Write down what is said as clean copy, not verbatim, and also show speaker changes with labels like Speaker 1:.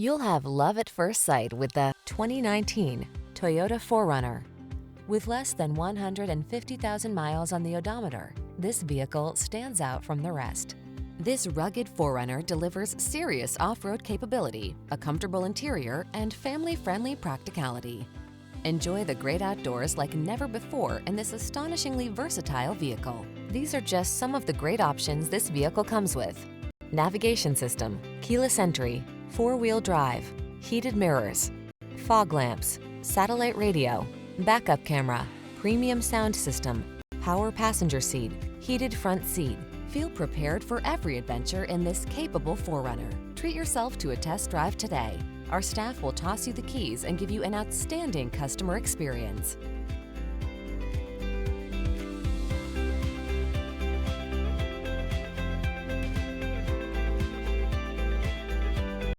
Speaker 1: You'll have love at first sight with the 2019 Toyota 4Runner. With less than 150,000 miles on the odometer, this vehicle stands out from the rest. This rugged 4Runner delivers serious off-road capability, a comfortable interior, and family-friendly practicality. Enjoy the great outdoors like never before in this astonishingly versatile vehicle. These are just some of the great options this vehicle comes with: navigation system, keyless entry, four-wheel drive, heated mirrors, fog lamps, satellite radio, backup camera, premium sound system, power passenger seat, heated front seat. Feel prepared for every adventure in this capable 4Runner. Treat yourself to a test drive today. Our staff will toss you the keys and give you an outstanding customer experience.